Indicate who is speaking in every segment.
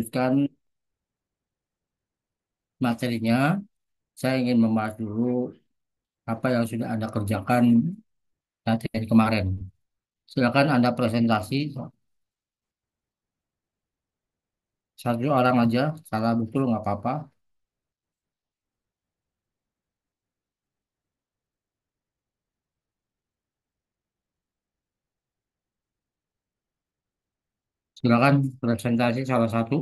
Speaker 1: melanjutkan materinya, saya ingin membahas dulu apa yang sudah Anda kerjakan dari kemarin. Silakan Anda presentasi satu orang aja, salah betul nggak apa-apa. Silakan presentasi salah satu.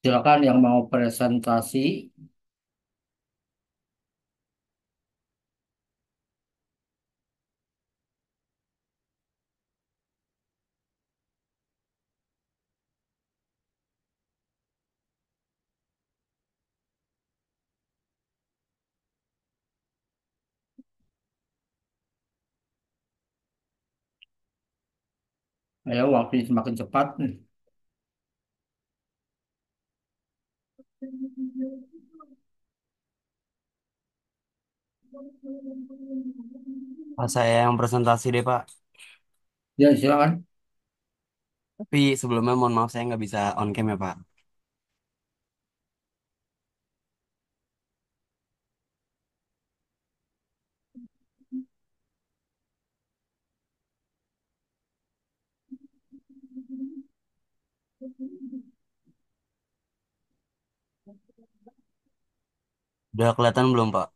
Speaker 1: Silakan yang mau presentasi. Ayo, waktu semakin cepat.
Speaker 2: Saya yang presentasi deh Pak.
Speaker 1: Ya, silakan.
Speaker 2: Tapi sebelumnya mohon maaf saya nggak bisa on cam ya Pak. Udah kelihatan belum Pak?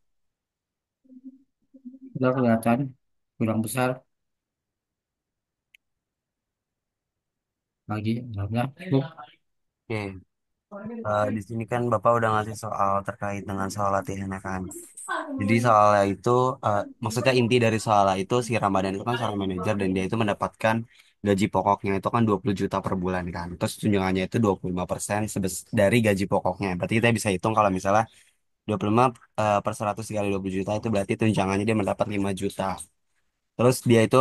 Speaker 1: Sudah kelihatan, kurang besar lagi. Alhamdulillah.
Speaker 2: Oke. Di sini kan Bapak udah ngasih soal terkait dengan soal latihannya kan. Jadi soalnya itu, maksudnya inti dari soalnya itu si Ramadan itu kan seorang manajer dan dia itu mendapatkan gaji pokoknya itu kan 20 juta per bulan kan. Terus tunjangannya itu 25% dari gaji pokoknya. Berarti kita bisa hitung kalau misalnya 25 per 100 kali 20 juta itu berarti tunjangannya dia mendapat 5 juta. Terus dia itu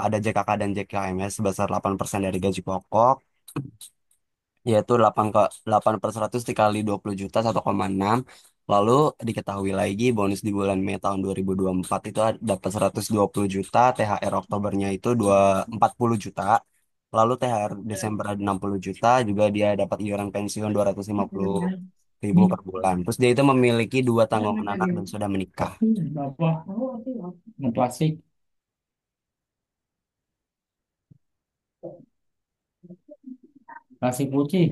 Speaker 2: ada JKK dan JKM-nya sebesar 8% dari gaji pokok, yaitu 8 per 100 dikali 20 juta 1,6. Lalu diketahui lagi bonus di bulan Mei tahun 2024 itu dapat 120 juta, THR Oktobernya itu 40 juta. Lalu THR Desember ada 60 juta, juga dia dapat iuran pensiun 250 ribu per bulan. Terus dia itu memiliki dua tanggungan anak dan sudah menikah.
Speaker 1: Apa? Yang plastik. Plastik putih.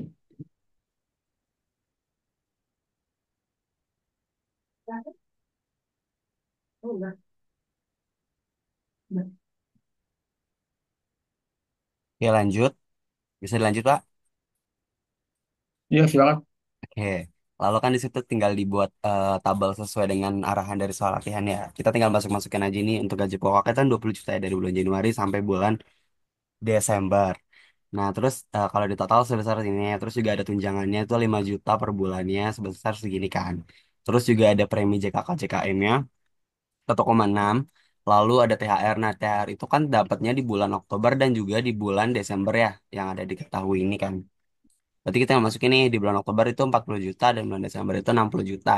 Speaker 2: Oke lanjut, bisa dilanjut Pak?
Speaker 1: Iya, silakan.
Speaker 2: Oke, lalu kan di situ tinggal dibuat tabel sesuai dengan arahan dari soal latihan ya. Kita tinggal masuk-masukin aja nih untuk gaji pokoknya kan 20 juta ya dari bulan Januari sampai bulan Desember. Nah, terus kalau di total sebesar ini, terus juga ada tunjangannya itu 5 juta per bulannya sebesar segini kan. Terus juga ada premi JKK JKM-nya 1,6. Lalu ada THR. Nah, THR itu kan dapatnya di bulan Oktober dan juga di bulan Desember ya, yang ada diketahui ini kan. Berarti kita yang masukin nih di bulan Oktober itu 40 juta dan bulan Desember itu 60 juta.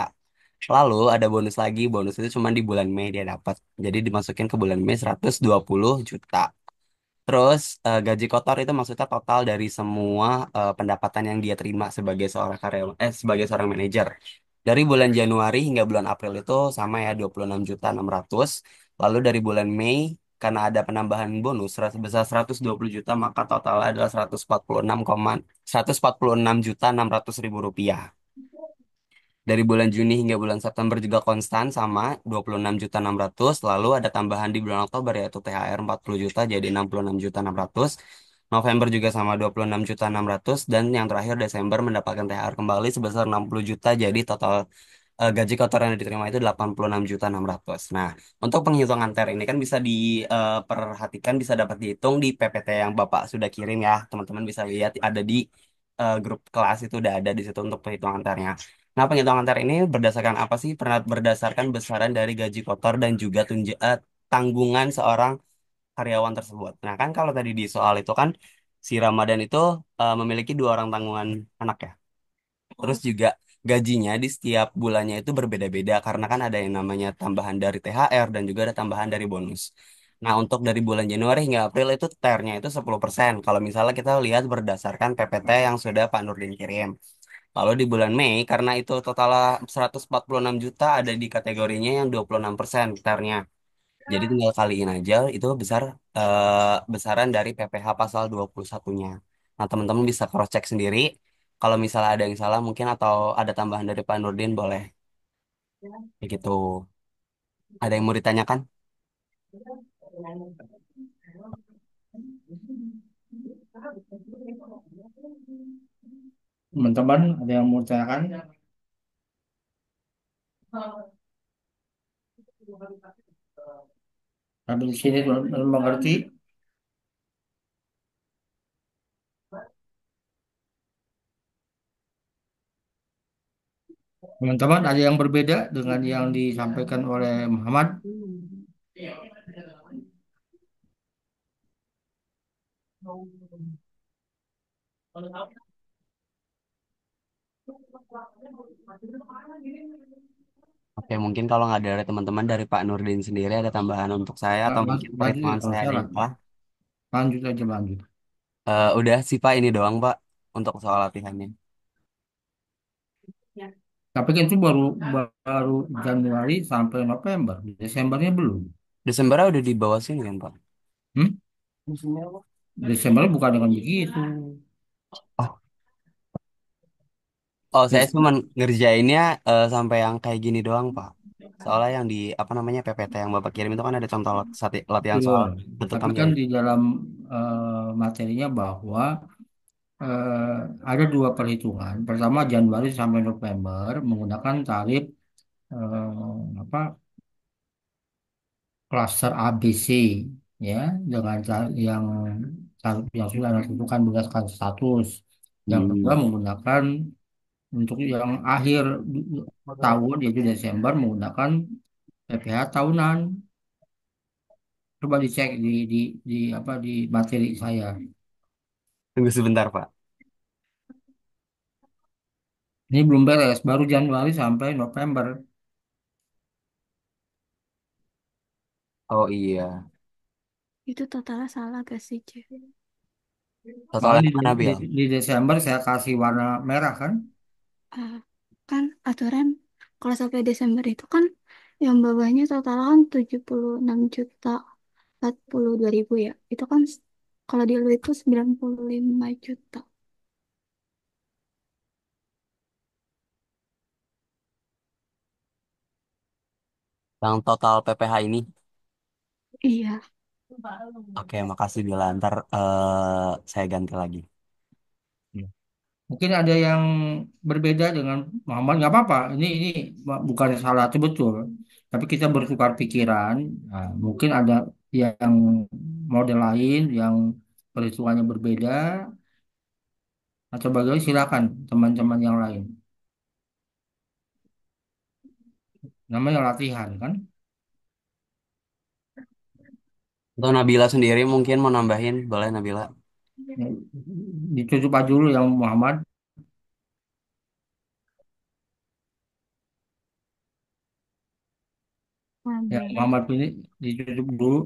Speaker 2: Lalu ada bonus lagi, bonus itu cuma di bulan Mei dia dapat. Jadi dimasukin ke bulan Mei 120 juta. Terus gaji kotor itu maksudnya total dari semua pendapatan yang dia terima sebagai seorang karyawan sebagai seorang manajer. Dari bulan Januari hingga bulan April itu sama ya 26 juta 600. Lalu dari bulan Mei karena ada penambahan bonus sebesar 120 juta maka totalnya adalah 146 juta 600 ribu rupiah. Dari bulan Juni hingga bulan September juga konstan sama 26 juta 600. Lalu ada tambahan di bulan Oktober yaitu THR 40 juta jadi 66 juta 600. November juga sama 26 juta 600 dan yang terakhir Desember mendapatkan THR kembali sebesar 60 juta jadi total gaji kotor yang diterima itu 86 juta 600. Nah, untuk penghitungan THR ini kan bisa diperhatikan bisa dapat dihitung di PPT yang Bapak sudah kirim ya. Teman-teman bisa lihat ada di grup kelas itu udah ada di situ untuk perhitungan THR-nya. Nah, penghitungan THR ini berdasarkan apa sih? Berdasarkan besaran dari gaji kotor dan juga tanggungan seorang karyawan tersebut. Nah kan kalau tadi di soal itu kan si Ramadan itu memiliki dua orang tanggungan anak ya. Terus juga gajinya di setiap bulannya itu berbeda-beda karena kan ada yang namanya tambahan dari THR dan juga ada tambahan dari bonus. Nah, untuk dari bulan Januari hingga April itu THR-nya itu 10%. Kalau misalnya kita lihat berdasarkan PPT yang sudah Pak Nurdin kirim. Lalu di bulan Mei, karena itu total 146 juta ada di kategorinya yang 26% THR-nya. Jadi tinggal kaliin aja itu besaran dari PPh pasal 21-nya. Nah, teman-teman bisa cross-check sendiri. Kalau misalnya ada yang salah mungkin atau ada tambahan dari Pak Nurdin boleh. Begitu. Ada yang mau ditanyakan?
Speaker 1: Teman-teman, ada yang mau tanyakan? Sampai di sini belum mengerti. Teman-teman, ada yang berbeda dengan yang disampaikan oleh Muhammad?
Speaker 2: Oke, mungkin kalau nggak ada dari teman-teman dari Pak Nurdin sendiri ada tambahan untuk saya atau mungkin
Speaker 1: Lanjut ya,
Speaker 2: perhitungan
Speaker 1: kalau
Speaker 2: saya ada
Speaker 1: salah.
Speaker 2: yang salah.
Speaker 1: Lanjut aja, lanjut.
Speaker 2: Udah sih Pak ini doang Pak untuk soal latihannya.
Speaker 1: Tapi kan itu baru baru Januari sampai November. Desembernya belum.
Speaker 2: Desember udah di bawah sini kan Pak?
Speaker 1: Hmm? Desember bukan dengan begitu.
Speaker 2: Oh, oh, saya cuma
Speaker 1: Des-
Speaker 2: ngerjainnya sampai yang kayak gini doang, Pak. Soalnya yang di apa namanya PPT yang Bapak kirim itu kan ada contoh latihan soal
Speaker 1: Betul.
Speaker 2: bentuk
Speaker 1: Tapi kan
Speaker 2: mirip.
Speaker 1: di dalam materinya bahwa ada dua perhitungan. Pertama Januari sampai November menggunakan tarif apa klaster ABC ya dengan yang sudah ditentukan berdasarkan status. Yang kedua
Speaker 2: Hmm.
Speaker 1: menggunakan untuk yang akhir tahun yaitu Desember menggunakan PPh tahunan. Coba dicek di apa di materi saya.
Speaker 2: Tunggu sebentar, Pak.
Speaker 1: Ini belum beres, baru Januari sampai November.
Speaker 2: Oh iya.
Speaker 3: Itu totalnya salah gak sih, C?
Speaker 2: Total
Speaker 1: Makanya
Speaker 2: yang mana, Bil?
Speaker 1: di Desember saya kasih warna merah kan.
Speaker 3: Ah, kan aturan kalau sampai Desember itu kan yang bawahnya total kan 76.042.000 ya. Itu kan kalau di lu itu 95 juta.
Speaker 2: Yang total PPh ini.
Speaker 3: Iya,
Speaker 2: Oke, makasih Bila. Ntar saya ganti lagi.
Speaker 1: Ya. Mungkin ada yang berbeda dengan Muhammad, nggak apa-apa. Ini bukan salah itu betul. Tapi kita bertukar pikiran. Nah, mungkin ada yang model lain, yang perhitungannya berbeda, atau bagaimana silakan teman-teman yang lain. Namanya latihan kan.
Speaker 2: Untuk Nabila sendiri mungkin mau nambahin, boleh Nabila?
Speaker 1: Ya, ditutup aja dulu yang Muhammad.
Speaker 3: nah,
Speaker 1: Yang
Speaker 3: boleh.
Speaker 1: Muhammad ini ditutup dulu.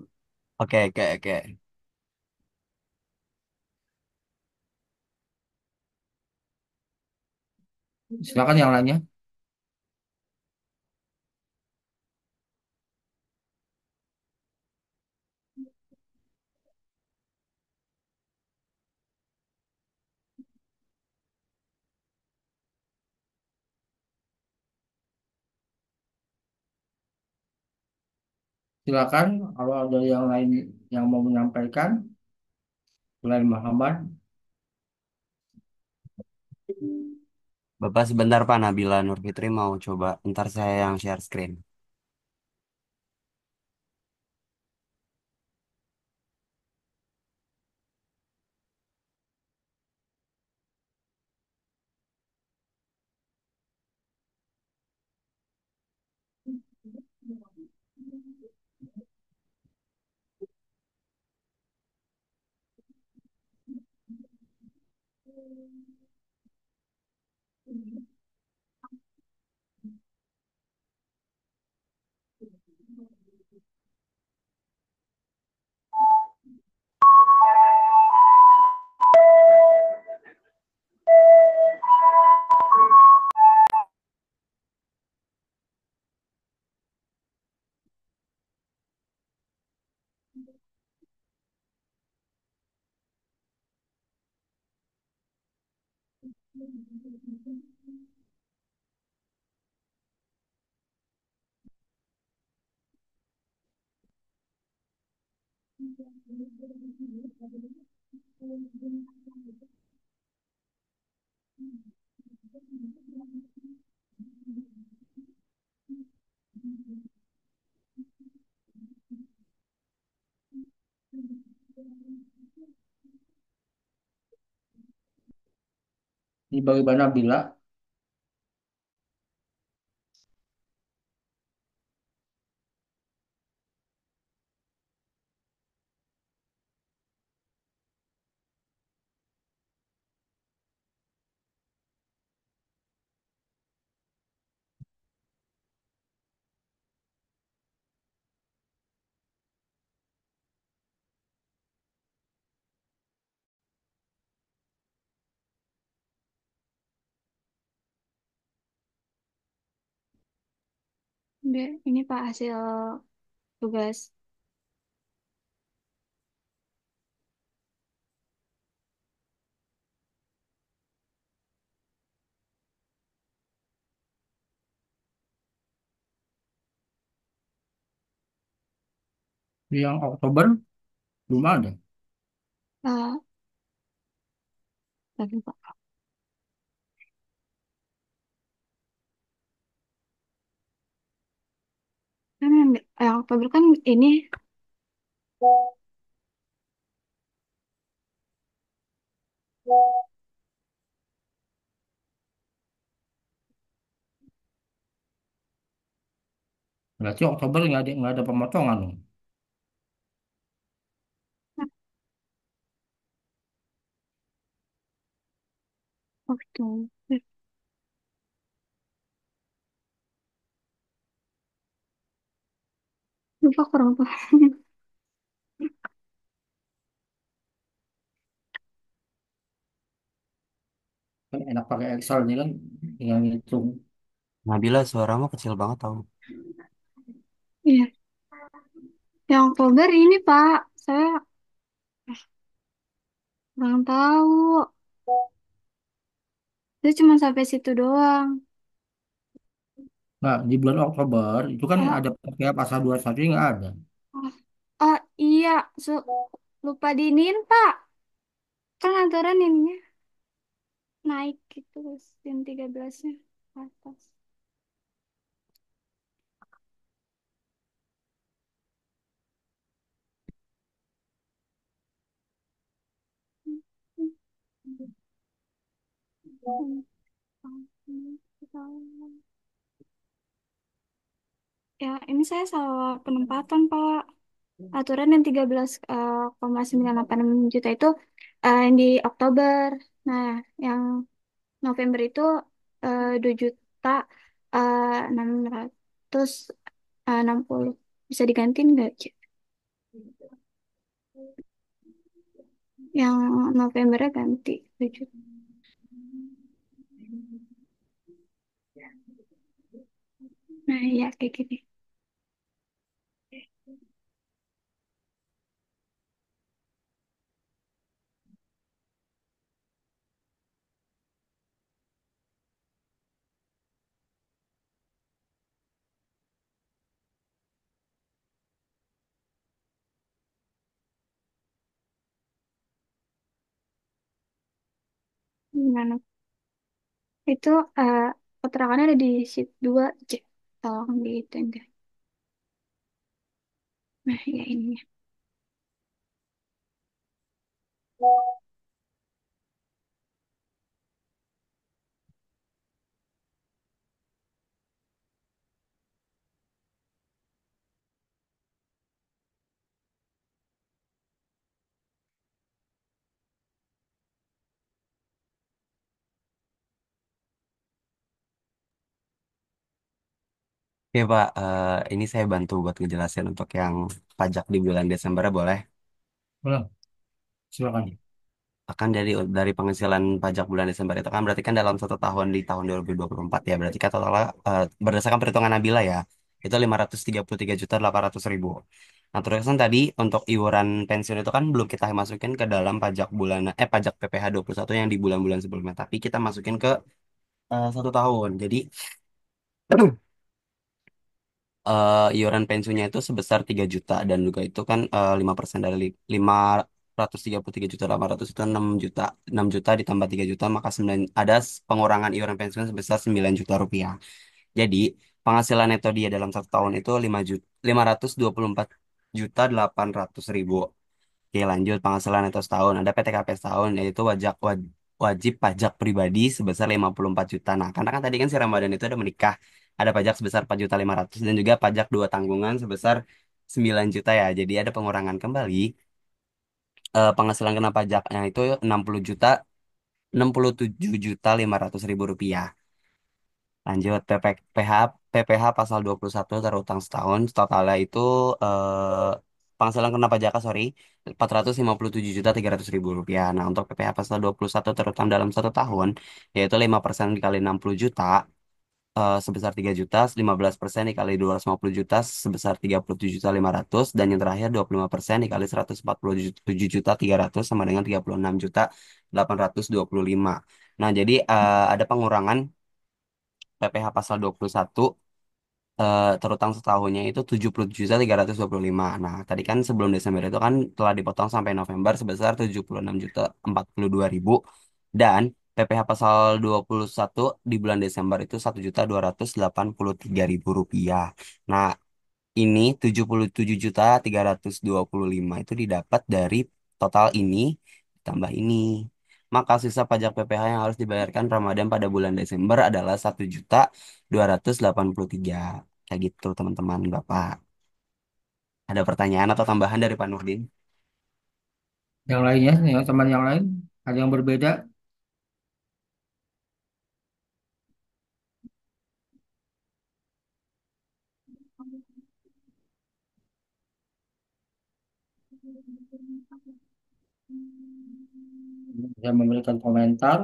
Speaker 2: Oke, oke, oke.
Speaker 1: Silakan yang lainnya. Silakan kalau ada yang lain yang mau menyampaikan selain Muhammad.
Speaker 2: Bapak sebentar Pak Nabila Nurfitri mau coba. Ntar saya yang share screen.
Speaker 1: Di bagaimana bila
Speaker 3: Ini Pak hasil tugas.
Speaker 1: yang Oktober belum ada.
Speaker 3: Eh, Lagi Pak. Kan yang Oktober kan ini.
Speaker 1: Berarti Oktober nggak ada pemotongan dong.
Speaker 3: Oktober. Lupa kurang Pak.
Speaker 1: Kan enak pakai Excel nih kan, yang hitung.
Speaker 2: Nabila suaramu kecil banget tau.
Speaker 3: Iya. Yang Oktober ini Pak. Saya kurang tahu. Saya cuma sampai situ doang.
Speaker 1: Nah, di bulan Oktober itu kan
Speaker 3: Ah,
Speaker 1: ada PPh pasal 21 nggak ada.
Speaker 3: ah, iya. Lupa diinin Pak. Kan aturan ininya naik gitu. Sin 13-nya ke atas. Ya, ini saya salah penempatan, Pak. Aturan yang 13,986 juta itu yang di Oktober. Nah, yang November itu 2 juta 660. Bisa digantiin nggak, Ci? Yang Novembernya ganti 2 juta. Nah, iya kayak gini. Gimana? Itu keterangannya ada di sheet 2, C. Tolong gitu enggak. Nah, ya ini.
Speaker 2: Oke Pak, ini saya bantu buat ngejelasin untuk yang pajak di bulan Desember boleh?
Speaker 1: Boleh, silakan.
Speaker 2: Akan dari penghasilan pajak bulan Desember itu kan berarti kan dalam satu tahun di tahun 2024 ya, berarti kan totalnya berdasarkan perhitungan Nabila ya, itu 533.800.000. Nah terus kan tadi untuk iuran pensiun itu kan belum kita masukin ke dalam pajak bulanan, pajak PPh satu yang di bulan-bulan sebelumnya, tapi kita masukin ke satu tahun. Jadi iuran pensiunnya itu sebesar 3 juta dan juga itu kan 5% dari 533.800 itu 6 juta. 6 juta ditambah 3 juta maka 9 ada pengurangan iuran pensiun sebesar 9 juta rupiah. Jadi penghasilan neto dia dalam satu tahun itu 5 juta 524.800.000. Oke, lanjut penghasilan neto setahun. Ada PTKP setahun, yaitu wajib pajak pribadi sebesar 54 juta. Nah, karena kan tadi kan si Ramadan itu ada menikah. Ada pajak sebesar 4.500.000 dan juga pajak dua tanggungan sebesar 9 juta ya. Jadi ada pengurangan kembali. Penghasilan kena pajaknya itu 60 juta, 67.500.000 rupiah. Lanjut PPh pasal 21 terutang setahun totalnya itu penghasilan kena pajak sorry 457.300.000 rupiah. Nah untuk PPh pasal 21 terutang dalam satu tahun yaitu 5% dikali 60 juta sebesar 3 juta, 15% dikali 250 juta sebesar 37.500 dan yang terakhir 25% dikali 147.300 sama dengan 36.825. Nah jadi ada pengurangan PPh pasal 21 terutang setahunnya itu 70.325. Nah, tadi kan sebelum Desember itu kan telah dipotong sampai November sebesar 76.042.000 dan PPh pasal 21 di bulan Desember itu 1.283.000 rupiah. Nah, ini 77.325 itu didapat dari total ini tambah ini. Maka sisa pajak PPh yang harus dibayarkan Ramadan pada bulan Desember adalah 1.283. Kayak gitu teman-teman Bapak. Ada pertanyaan atau tambahan dari Pak Nurdin?
Speaker 1: Yang lainnya, yang teman yang lain, ada yang berbeda? Bisa memberikan komentar.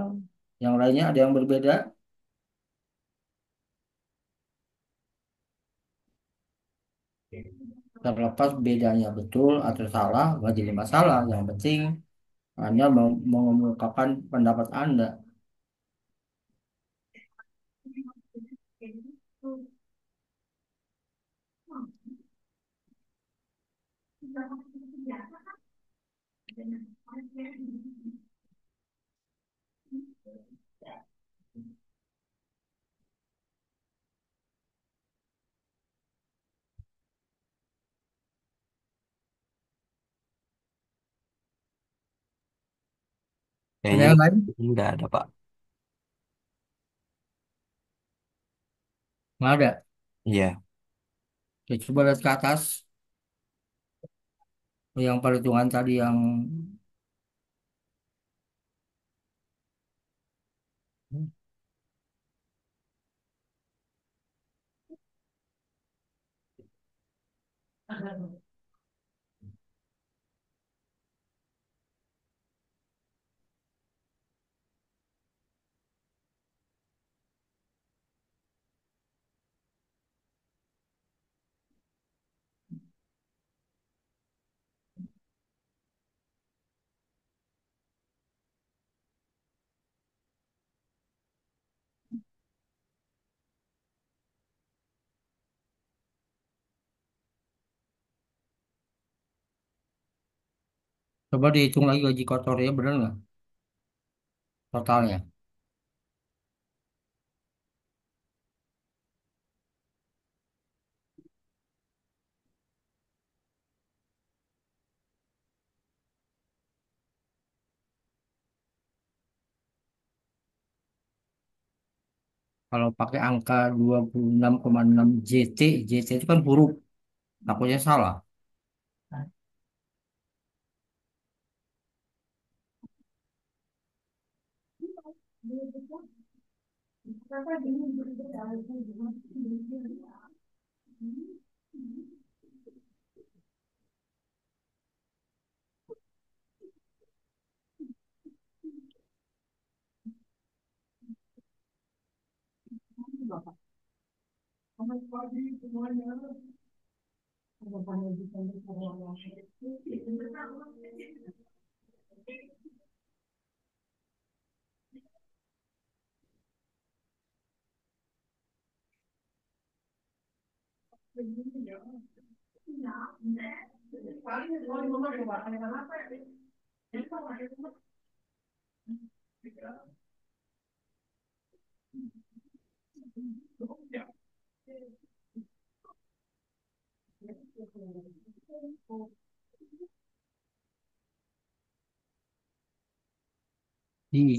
Speaker 1: Yang lainnya ada yang berbeda? Terlepas bedanya betul atau salah, nggak jadi masalah. Yang penting Anda mengemukakan pendapat Anda. Ada
Speaker 2: Kayaknya
Speaker 1: yang lain?
Speaker 2: nggak ada Pak.
Speaker 1: Nggak ada.
Speaker 2: Iya.
Speaker 1: Ya, coba lihat ke atas. Yang perhitungan tadi yang coba dihitung lagi gaji kotornya benar nggak totalnya? Kalau pakai angka 26,6 JT, JT itu kan huruf, takutnya salah.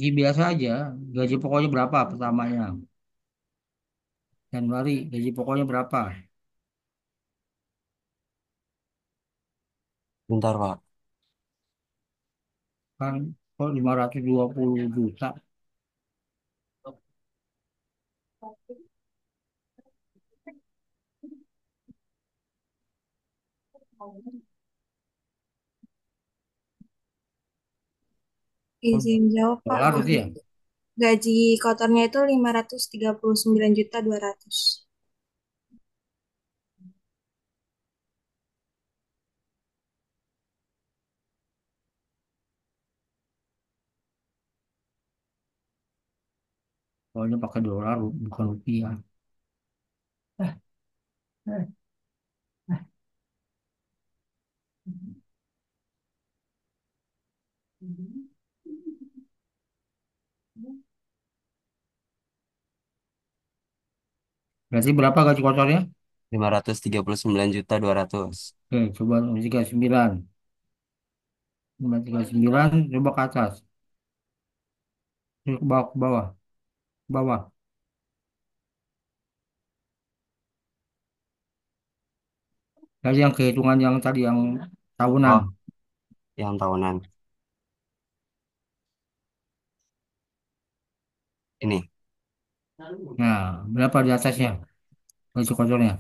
Speaker 1: Di biasa aja. Gaji pokoknya berapa pertamanya? Januari, gaji pokoknya berapa?
Speaker 2: Bentar, Pak.
Speaker 1: Kan kok 520 juta. Oh,
Speaker 4: Izin jawab, Pak.
Speaker 1: dolar itu
Speaker 4: Gaji,
Speaker 1: ya?
Speaker 4: gaji kotornya itu 539.200.000.
Speaker 1: Pokoknya pakai dolar bukan rupiah. Berarti berapa gaji kotornya?
Speaker 2: 539.200.000.
Speaker 1: Oke, coba 39. 539, coba ke atas. Terus ke bawah, ke bawah, ke bawah. Dari yang kehitungan yang tadi yang tahunan.
Speaker 2: Oh, yang tahunan. Ini.
Speaker 1: Nah, berapa di atasnya gaji kotornya?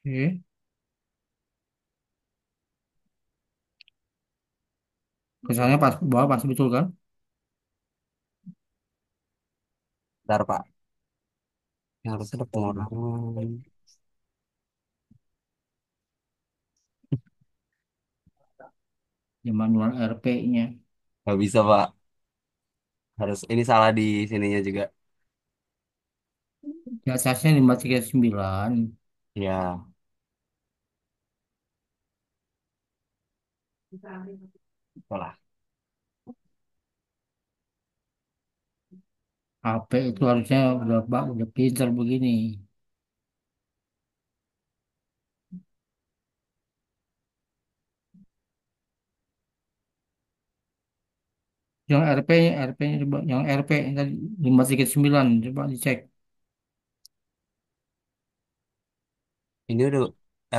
Speaker 1: Oke. Kesannya pas bawah pas betul kan?
Speaker 2: Bentar, Pak. Yang harus ada pengurangan.
Speaker 1: Ya manual RP-nya.
Speaker 2: Nggak bisa, Pak. Harus ini salah di sininya juga.
Speaker 1: Di atasnya 539.
Speaker 2: Ya, itulah.
Speaker 1: HP itu harusnya udah pinter begini. Yang RP-nya coba yang RP yang tadi 539 coba dicek.
Speaker 2: Ini udah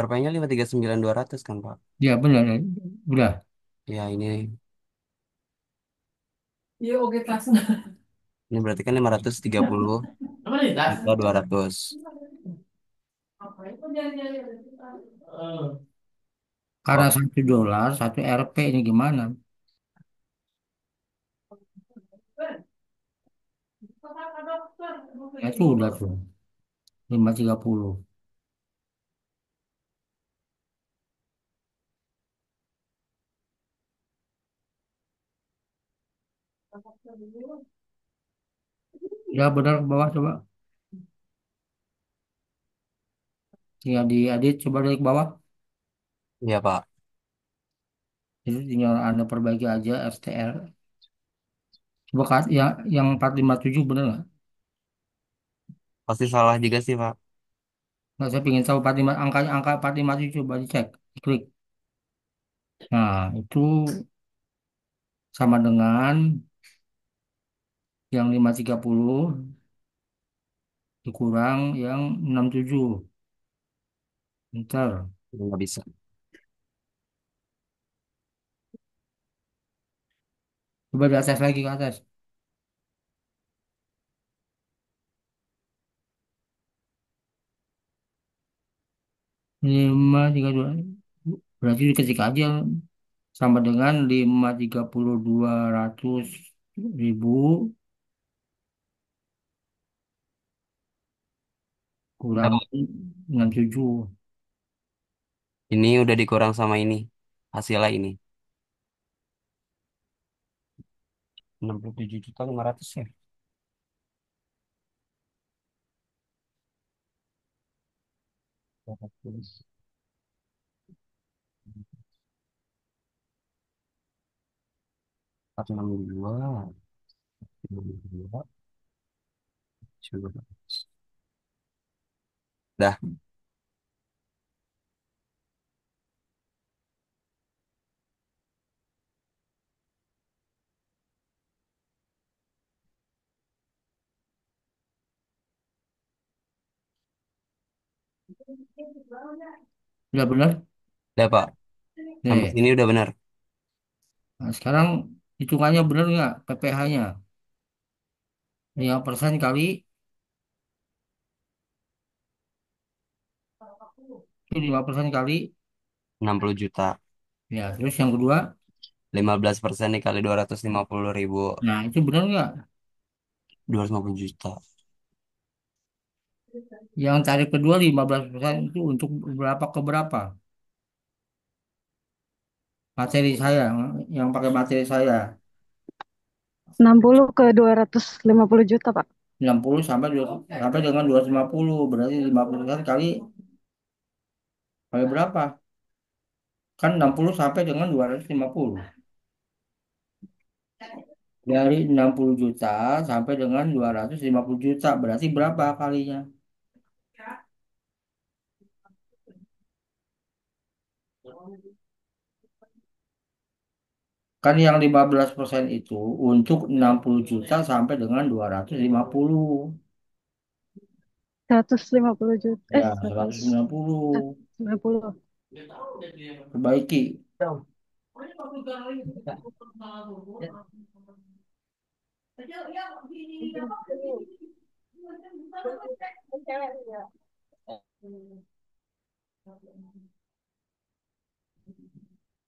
Speaker 2: RP-nya 539.200 kan, Pak?
Speaker 1: Ya benar, ya. Udah.
Speaker 2: Ya,
Speaker 1: Iya, oke, kelas.
Speaker 2: ini berarti kan 530.200.
Speaker 1: Karena
Speaker 2: Oh,
Speaker 1: 1 dolar, 1 RP ini gimana? Ya sudah tuh, 530. Ya benar ke bawah coba. Tinggal diedit coba dari ke bawah.
Speaker 2: iya, Pak.
Speaker 1: Itu tinggal Anda perbaiki aja STR. Coba yang 457 benar nggak?
Speaker 2: Pasti salah juga sih, Pak.
Speaker 1: Nggak, saya ingin tahu 45, angka 457 coba dicek. Klik. Nah, itu sama dengan yang 530 dikurang yang 67. Bentar.
Speaker 2: Nggak bisa.
Speaker 1: Coba di atas lagi ke atas. 532. Berarti diketik aja sama dengan 532.200.000 kurang
Speaker 2: Dapat.
Speaker 1: 67.
Speaker 2: Ini udah dikurang sama ini. Hasilnya ini. 67.500 ya. 462. 462. Coba. Dah.
Speaker 1: Udah benar?
Speaker 2: Dah, Pak. Sampai
Speaker 1: Nih.
Speaker 2: sini udah benar.
Speaker 1: Nah, sekarang hitungannya benar nggak PPh-nya? 5% kali itu 5% kali
Speaker 2: 60 juta.
Speaker 1: ya. Terus yang kedua,
Speaker 2: 15% dikali 250.000.
Speaker 1: nah itu benar nggak?
Speaker 2: 250 juta.
Speaker 1: Yang tarif kedua 15% itu untuk berapa ke berapa? Materi saya, yang pakai materi saya
Speaker 5: 60 ke 250 juta, Pak.
Speaker 1: 60 sampai dengan 250, berarti 50% kali kali berapa? Kan 60 sampai dengan 250. Dari 60 juta sampai dengan 250 juta, berarti berapa kalinya? Kan yang 15% itu untuk 60 juta sampai dengan 250.
Speaker 5: 150 juta.
Speaker 1: Ya, 190.
Speaker 5: 190.
Speaker 1: Perbaiki.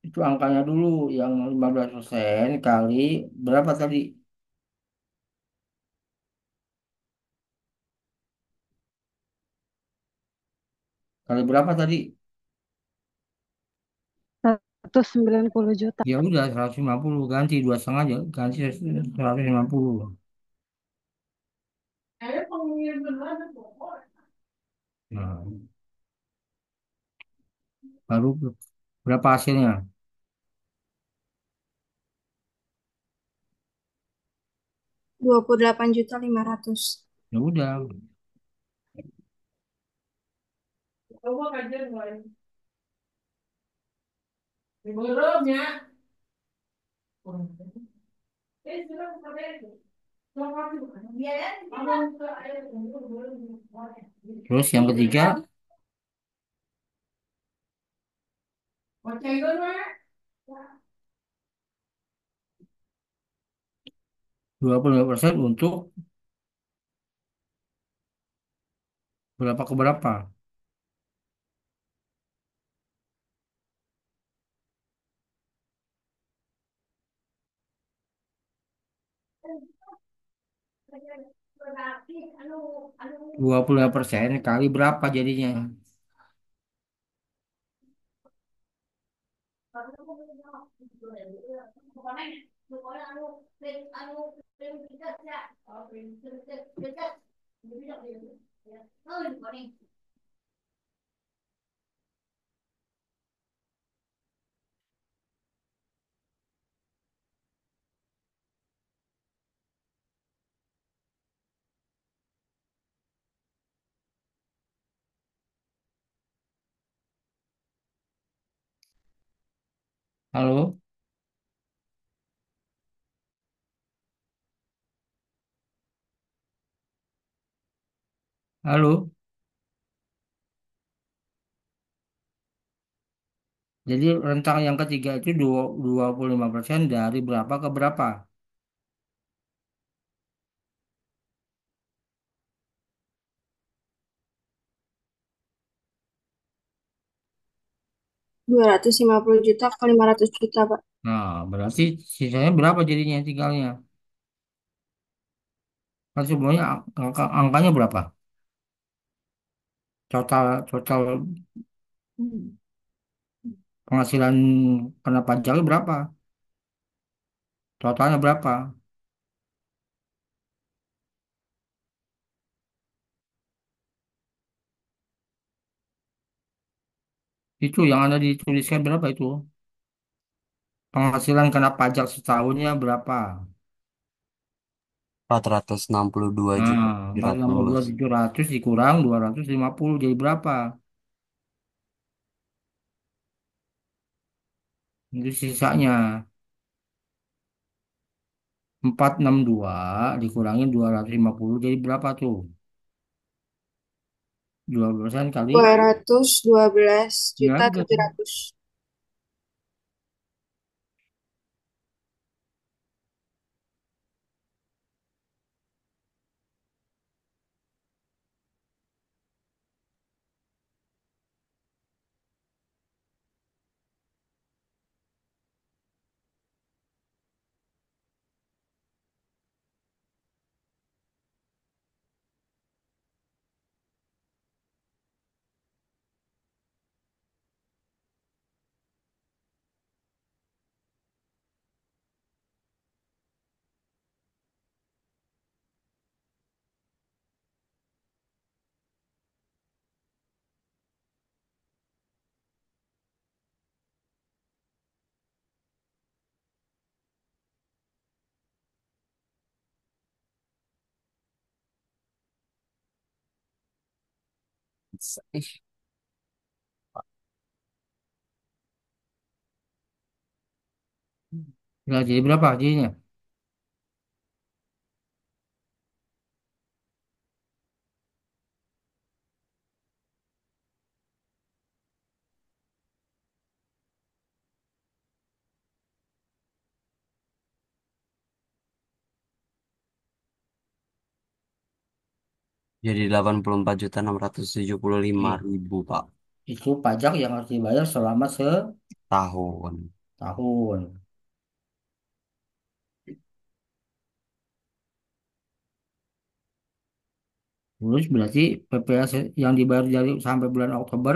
Speaker 1: Itu angkanya dulu yang 15% kali berapa tadi? 190
Speaker 5: 190 juta.
Speaker 1: ya udah 150 ganti 2,5 aja ganti 150. Nah, baru berapa hasilnya?
Speaker 4: 28.500.000.
Speaker 1: Ya udah. Terus yang ketiga 25% untuk berapa ke berapa? 25% kali berapa jadinya? Halo? Halo? Jadi rentang yang ketiga itu 25% dari berapa ke berapa?
Speaker 4: 250 juta ke 500 juta, Pak.
Speaker 1: Nah, berarti sisanya berapa jadinya yang tinggalnya? Kan semuanya angkanya berapa? Total total penghasilan kena pajaknya berapa? Totalnya berapa? Itu yang Anda dituliskan berapa itu? Penghasilan kena pajak setahunnya berapa?
Speaker 2: 462
Speaker 1: Nah,
Speaker 2: juta
Speaker 1: empat
Speaker 2: 700
Speaker 1: ratus enam puluh dua
Speaker 2: lulus.
Speaker 1: tujuh ratus dikurang 250 jadi berapa? Itu sisanya 462 dikurangin 250 jadi berapa tuh? 12% kali 9.
Speaker 4: 212 juta 700.
Speaker 2: Ih,
Speaker 1: Nah, jadi berapa jadinya?
Speaker 2: jadi 84.675.000
Speaker 1: Iya.
Speaker 2: ribu Pak,
Speaker 1: Itu pajak yang harus dibayar selama
Speaker 2: tahun.
Speaker 1: setahun. Terus berarti PPh yang dibayar dari sampai bulan Oktober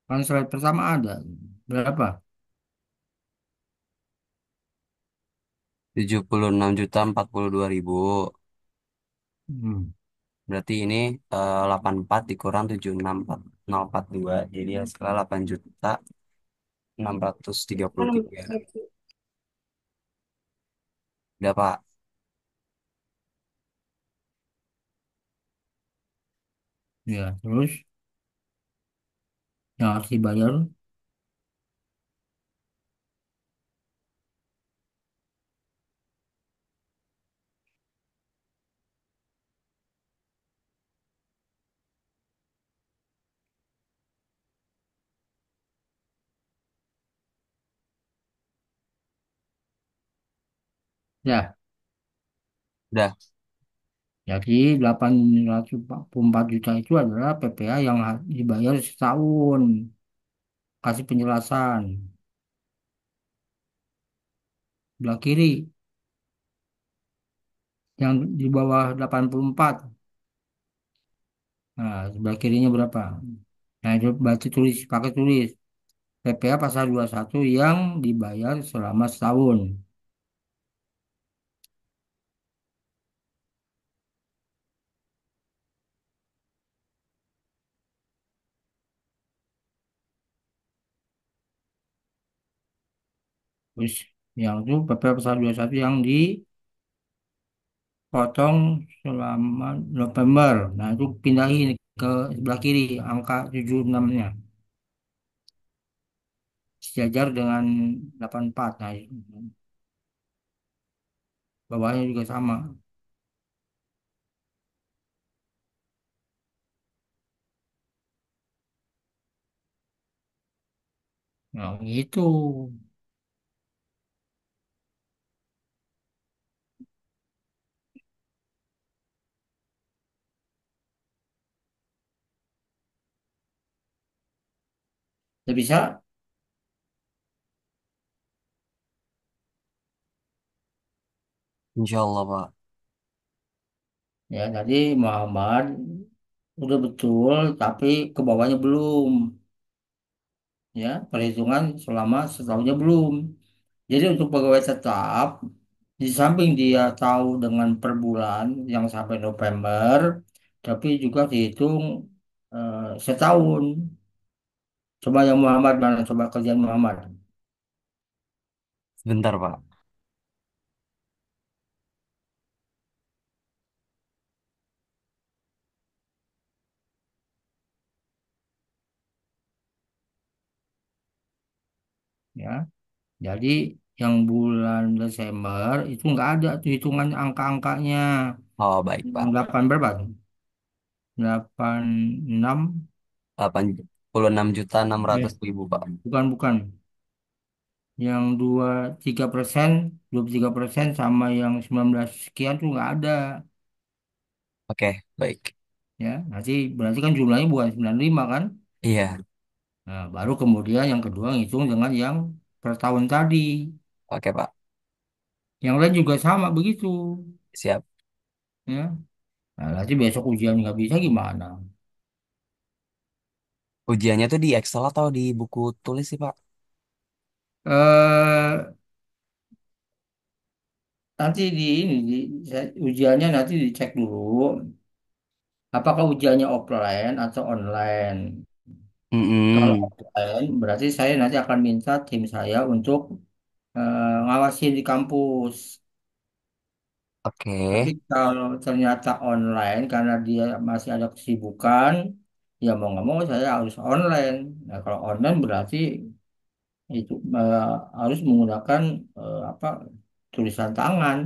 Speaker 1: kan slide pertama ada berapa?
Speaker 2: 76.042.000.
Speaker 1: Hmm.
Speaker 2: Berarti ini 84 dikurang 764042. Jadi hasilnya 8.633. Udah Pak.
Speaker 1: Ya, terus yang harus dibayar ya.
Speaker 2: Udah.
Speaker 1: Jadi 844 juta itu adalah PPh yang dibayar setahun. Kasih penjelasan. Belah kiri yang di bawah 84. Nah, sebelah kirinya berapa? Nah, itu baca tulis, pakai tulis. PPh pasal 21 yang dibayar selama setahun. Terus yang itu PPh pasal 21 yang dipotong selama November. Nah, itu pindahin ke sebelah kiri angka 76-nya. Sejajar dengan 84. Nah, bawahnya juga sama. Nah, gitu. Ya bisa.
Speaker 2: Insya Allah, Pak.
Speaker 1: Ya, tadi Muhammad udah betul, tapi ke bawahnya belum. Ya, perhitungan selama setahunnya belum. Jadi untuk pegawai tetap, di samping dia tahu dengan per bulan yang sampai November, tapi juga dihitung setahun. Coba yang Muhammad mana? Coba kerjaan Muhammad.
Speaker 2: Sebentar, Pak.
Speaker 1: Ya, jadi yang bulan Desember itu nggak ada tuh hitungan angka-angkanya.
Speaker 2: Oh, baik,
Speaker 1: Yang
Speaker 2: Pak.
Speaker 1: 8 berapa tuh? 86.
Speaker 2: 86.600.000,
Speaker 1: Eh,
Speaker 2: Pak.
Speaker 1: bukan. Yang 23%, 23% sama yang 19 sekian tuh nggak ada.
Speaker 2: Oke, baik.
Speaker 1: Ya, nanti berarti kan jumlahnya bukan 95 kan?
Speaker 2: Iya,
Speaker 1: Nah, baru kemudian yang kedua ngitung dengan yang per tahun tadi.
Speaker 2: oke, Pak.
Speaker 1: Yang lain juga sama begitu.
Speaker 2: Siap.
Speaker 1: Ya, nah, nanti besok ujian nggak bisa gimana?
Speaker 2: Ujiannya tuh di Excel atau di buku tulis sih, Pak?
Speaker 1: Eh, nanti ujiannya nanti dicek dulu. Apakah ujiannya offline atau online? Kalau
Speaker 2: Mm-mm.
Speaker 1: offline, berarti saya nanti akan minta tim saya untuk ngawasin di kampus.
Speaker 2: Oke.
Speaker 1: Tapi kalau ternyata online karena dia masih ada kesibukan, ya mau nggak mau saya harus online. Nah, kalau online berarti itu harus menggunakan apa tulisan tangan.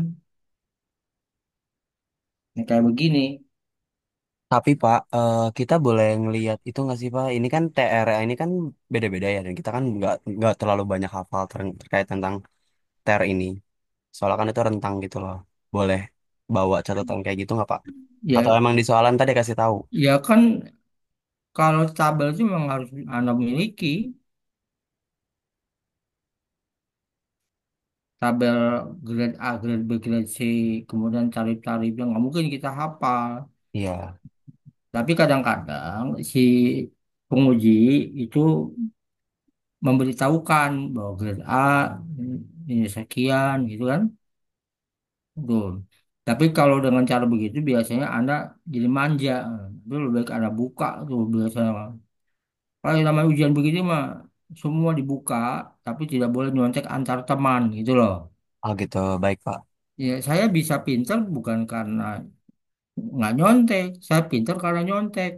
Speaker 1: Ini kayak begini.
Speaker 2: Tapi Pak, kita boleh ngelihat itu nggak sih Pak? Ini kan TRA ini kan beda-beda ya, dan kita kan nggak terlalu banyak hafal terkait tentang TR ini. Soalnya kan itu rentang gitu loh. Boleh bawa catatan kayak gitu nggak Pak? Atau
Speaker 1: Ya,
Speaker 2: emang di soalan tadi kasih tahu?
Speaker 1: ya kan kalau tabel itu memang harus Anda miliki. Tabel grade A, grade B, grade C, kemudian tarif-tarifnya nggak mungkin kita hafal.
Speaker 2: Iya.
Speaker 1: Tapi kadang-kadang si penguji itu memberitahukan bahwa grade A ini sekian gitu kan. Tuh. Tapi kalau dengan cara begitu biasanya Anda jadi manja. Itu lebih baik Anda buka tuh biasanya. Kalau yang namanya ujian begini mah semua dibuka, tapi tidak boleh nyontek antar teman gitu loh.
Speaker 2: Oh gitu, baik Pak.
Speaker 1: Ya, saya bisa pinter bukan karena nggak nyontek, saya pinter karena nyontek.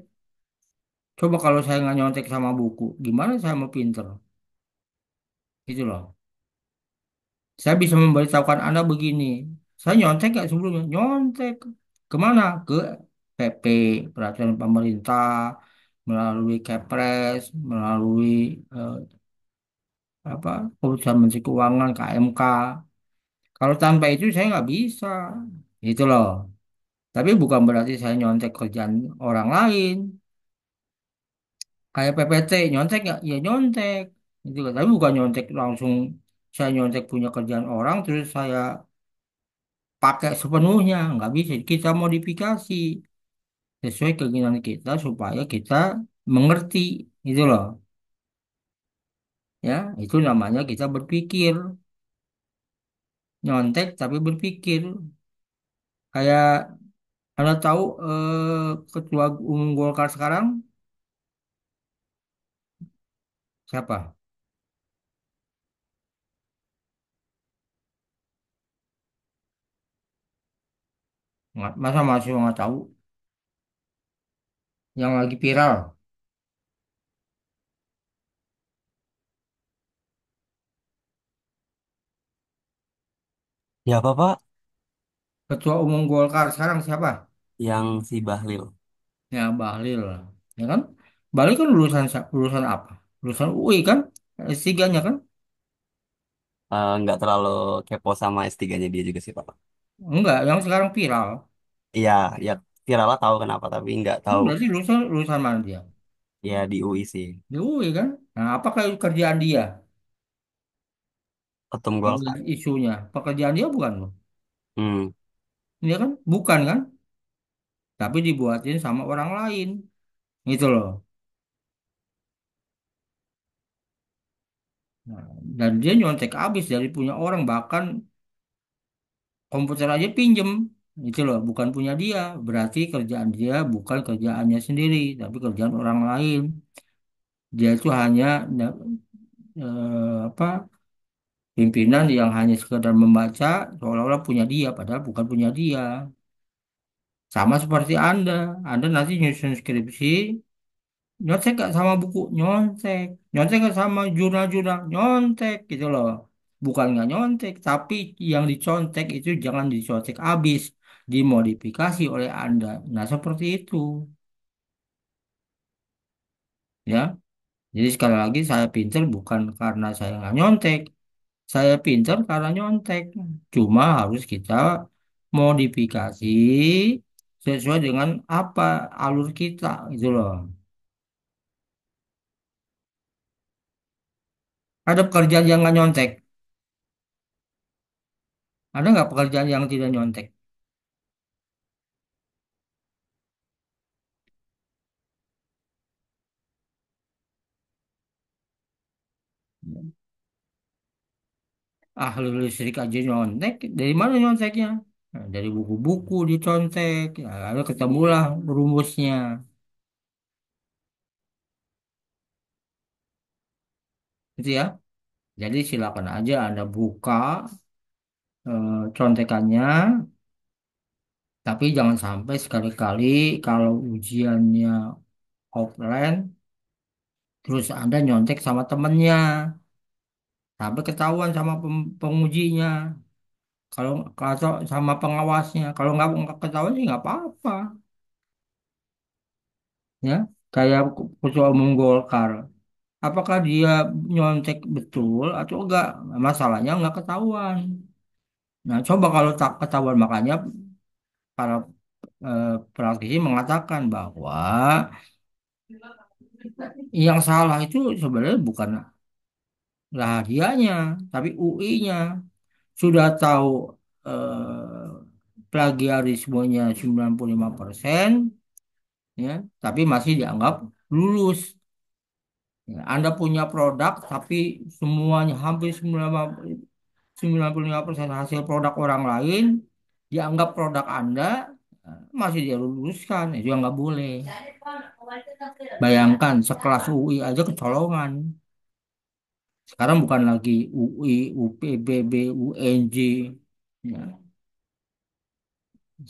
Speaker 1: Coba kalau saya nggak nyontek sama buku, gimana saya mau pinter? Gitu loh. Saya bisa memberitahukan Anda begini. Saya nyontek nggak sebelumnya? Nyontek. Kemana? Ke PP, peraturan pemerintah, melalui Kepres, melalui eh, apa keputusan Menteri Keuangan, KMK. Kalau tanpa itu saya nggak bisa. Gitu loh. Tapi bukan berarti saya nyontek kerjaan orang lain. Kayak PPT, nyontek nggak? Ya nyontek. Gitu kan. Tapi bukan nyontek langsung saya nyontek punya kerjaan orang, terus saya pakai sepenuhnya nggak bisa kita modifikasi sesuai keinginan kita supaya kita mengerti itu loh ya itu namanya kita berpikir nyontek tapi berpikir kayak Anda tahu ketua umum Golkar sekarang siapa. Masa masih nggak tahu yang lagi viral
Speaker 2: Ya apa Pak?
Speaker 1: ketua umum Golkar sekarang siapa
Speaker 2: Yang si Bahlil.
Speaker 1: ya Bahlil ya kan Bahlil kan lulusan apa lulusan UI kan S3-nya kan.
Speaker 2: Nggak terlalu kepo sama S3-nya dia juga sih Pak.
Speaker 1: Enggak, yang sekarang viral.
Speaker 2: Iya, ya viral lah tahu kenapa, tapi nggak
Speaker 1: Oh,
Speaker 2: tahu
Speaker 1: berarti lulusan lulusan mana dia?
Speaker 2: ya di UI sih.
Speaker 1: Di UI kan? Nah, apakah itu kerjaan dia?
Speaker 2: Ketum
Speaker 1: Kalau
Speaker 2: Golkar.
Speaker 1: lihat isunya, pekerjaan dia bukan loh.
Speaker 2: Hmm.
Speaker 1: Ini kan bukan kan, tapi dibuatin sama orang lain, gitu loh. Nah, dan dia nyontek habis dari punya orang, bahkan komputer aja pinjem, itu loh, bukan punya dia. Berarti kerjaan dia bukan kerjaannya sendiri, tapi kerjaan orang lain. Dia itu hanya apa, pimpinan yang hanya sekedar membaca seolah-olah punya dia, padahal bukan punya dia. Sama seperti Anda nanti nyusun skripsi, nyontek gak sama buku, nyontek, nyontek gak sama jurnal-jurnal, nyontek gitu loh. Bukan nggak nyontek, tapi yang dicontek itu jangan dicontek habis, dimodifikasi oleh Anda. Nah seperti itu, ya. Jadi sekali lagi saya pinter bukan karena saya nggak nyontek, saya pinter karena nyontek. Cuma harus kita modifikasi sesuai dengan apa alur kita, gitu loh. Ada pekerjaan yang nggak nyontek, ada nggak pekerjaan yang tidak nyontek? Ahli listrik aja nyontek, dari mana nyonteknya? Nah, dari buku-buku dicontek, ya, lalu ketemulah rumusnya, gitu ya. Jadi silakan aja Anda buka contekannya, tapi jangan sampai sekali-kali kalau ujiannya offline, terus Anda nyontek sama temennya, sampai ketahuan sama pengujinya. Kalau sama pengawasnya, kalau nggak ketahuan sih nggak apa-apa, ya. Kayak ketua umum Golkar. Apakah dia nyontek betul atau enggak? Masalahnya enggak ketahuan. Nah, coba kalau tak ketahuan, makanya para eh, praktisi mengatakan bahwa yang salah itu sebenarnya bukanlah dianya, tapi UI-nya. Sudah tahu plagiarismenya 95%, ya, tapi masih dianggap lulus. Ya, Anda punya produk, tapi semuanya hampir 95% hasil produk orang lain dianggap produk Anda, masih dia luluskan, itu yang nggak boleh. Bayangkan sekelas UI aja kecolongan. Sekarang bukan lagi UI, UPBB, UNJ. Ya,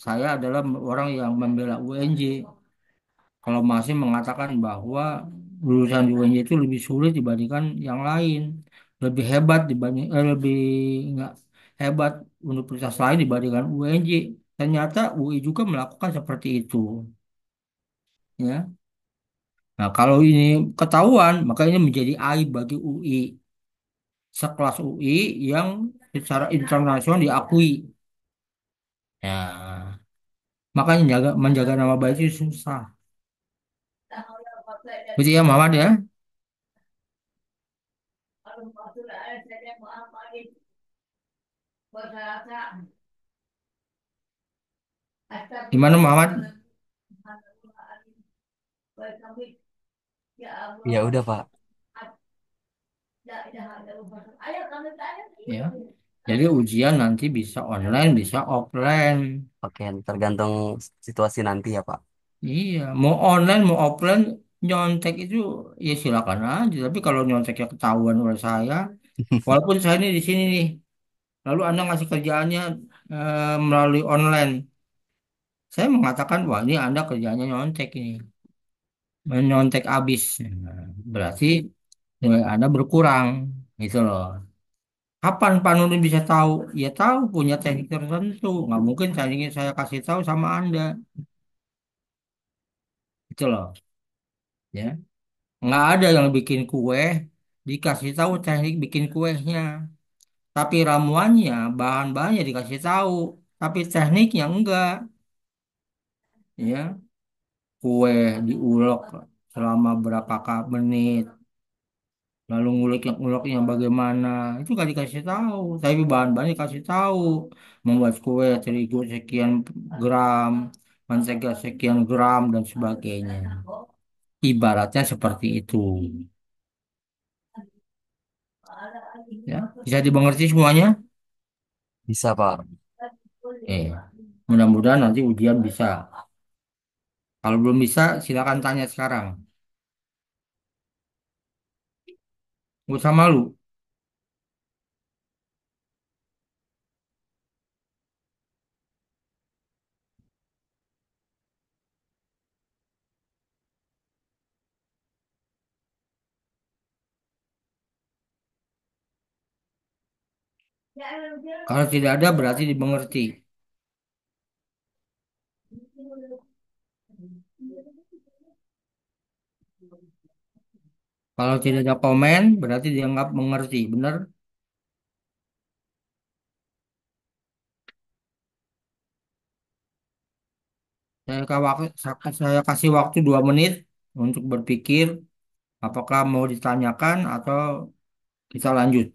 Speaker 1: saya adalah orang yang membela UNJ. Kalau masih mengatakan bahwa lulusan UNJ itu lebih sulit dibandingkan yang lain, lebih hebat lebih nggak hebat universitas lain dibandingkan UNJ. Ternyata UI juga melakukan seperti itu, ya. Nah, kalau ini ketahuan, maka ini menjadi aib bagi UI, sekelas UI yang secara internasional diakui. Ya, makanya menjaga nama baik itu susah. Begitu ya, Muhammad ya. Gimana Muhammad?
Speaker 2: Ya udah Pak.
Speaker 1: Ya. Jadi ujian nanti bisa online, bisa offline.
Speaker 2: Oke, tergantung situasi nanti ya Pak.
Speaker 1: Iya, mau online, mau offline, nyontek itu ya silakan aja. Tapi kalau nyonteknya ketahuan oleh saya, walaupun saya ini di sini nih, lalu Anda ngasih kerjaannya melalui online, saya mengatakan, wah ini Anda kerjaannya nyontek ini, menyontek habis. Nah, berarti nilai Anda berkurang, gitu loh. Kapan Pak Nurdin bisa tahu? Ya tahu punya teknik tertentu. Nggak mungkin tekniknya saya kasih tahu sama Anda. Gitu loh. Ya. Nggak ada yang bikin kue, dikasih tahu teknik bikin kuehnya. Tapi ramuannya, bahan-bahannya dikasih tahu. Tapi tekniknya enggak. Ya. Kue diulek selama berapa menit. lalu nguleknya bagaimana itu gak dikasih tahu, tapi bahan-bahannya dikasih tahu. Membuat kue terigu sekian gram, mentega sekian gram dan sebagainya. Ibaratnya seperti itu. Ya, bisa dimengerti semuanya?
Speaker 2: Bisa, Pak.
Speaker 1: Eh, mudah-mudahan nanti ujian bisa. Kalau belum bisa, silakan tanya sekarang. Nggak usah malu. Kalau tidak ada berarti dimengerti. Kalau tidak ada komen berarti dianggap mengerti. Benar? Saya kasih waktu 2 menit untuk berpikir apakah mau ditanyakan atau kita lanjut.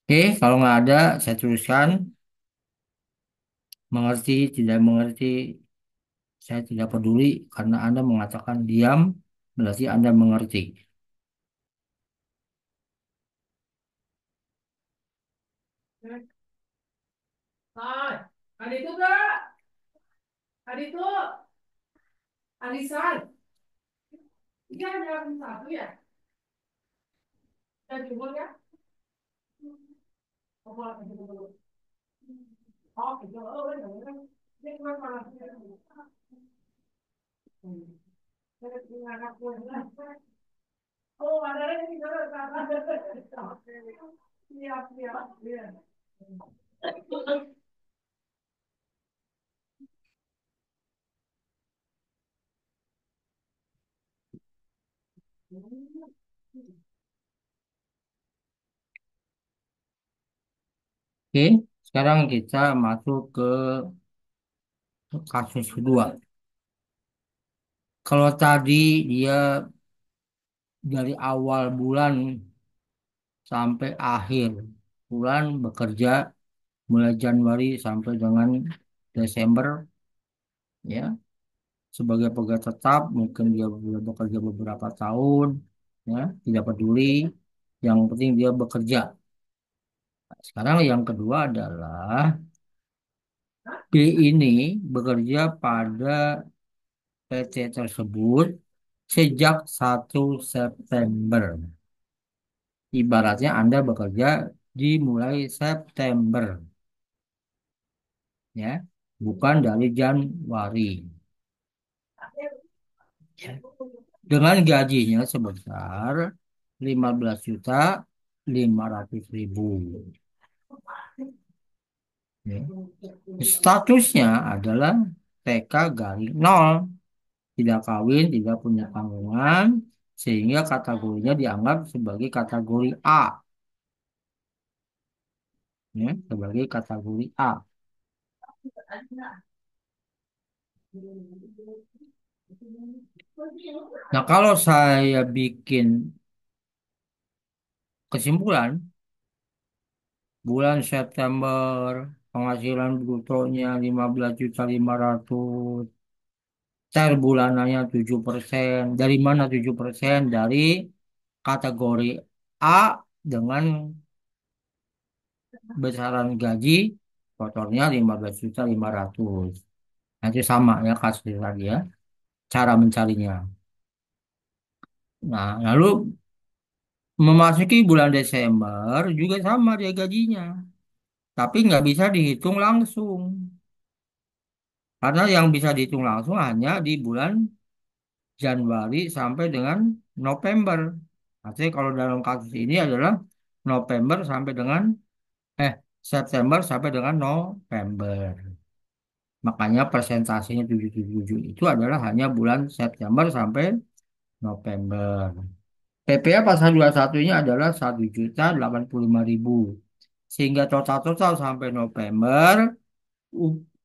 Speaker 1: Oke, kalau nggak ada, saya tuliskan mengerti, tidak mengerti, saya tidak peduli karena Anda mengatakan diam, berarti Anda mengerti. Oke, sekarang kita masuk ke kasus kedua. Kalau tadi dia dari awal bulan sampai akhir bulan bekerja mulai Januari sampai dengan Desember, ya, sebagai pegawai tetap, mungkin dia sudah bekerja beberapa tahun, ya, tidak peduli, yang penting dia bekerja. Sekarang yang kedua adalah B ini bekerja pada PT tersebut sejak 1 September. Ibaratnya Anda bekerja dimulai September, ya, bukan dari Januari. Ya. Dengan gajinya sebesar 15.500.000. Ya. Statusnya adalah TK garing nol, tidak kawin, tidak punya tanggungan, sehingga kategorinya dianggap sebagai kategori A, ya, sebagai kategori A. Nah, kalau saya bikin kesimpulan, bulan September penghasilan brutonya 15.500.000, share bulanannya 7%. Dari mana 7%? Dari kategori A dengan besaran gaji kotornya 15.500.000. Nanti sama ya kasus tadi ya, cara mencarinya. Nah, lalu memasuki bulan Desember juga sama dia gajinya. Tapi nggak bisa dihitung langsung. Karena yang bisa dihitung langsung hanya di bulan Januari sampai dengan November. Artinya kalau dalam kasus ini adalah November sampai dengan eh September sampai dengan November. Makanya persentasenya 777 itu adalah hanya bulan September sampai November. PPh pasal 21 ini adalah 1.085.000. Sehingga total-total sampai November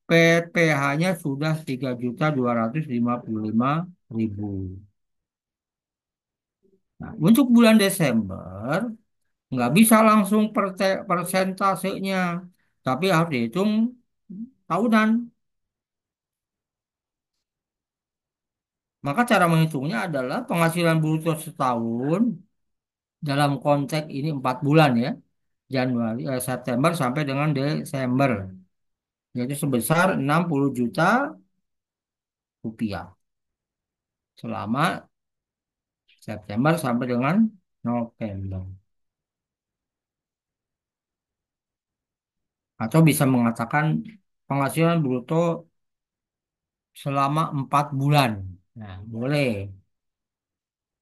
Speaker 1: PPh-nya sudah 3.255.000. Nah, untuk bulan Desember nggak bisa langsung persentasenya, tapi harus dihitung tahunan. Maka cara menghitungnya adalah penghasilan bruto setahun dalam konteks ini 4 bulan ya, September sampai dengan Desember, yaitu sebesar 60 juta rupiah selama September sampai dengan November. Atau bisa mengatakan penghasilan bruto selama 4 bulan. Nah, boleh.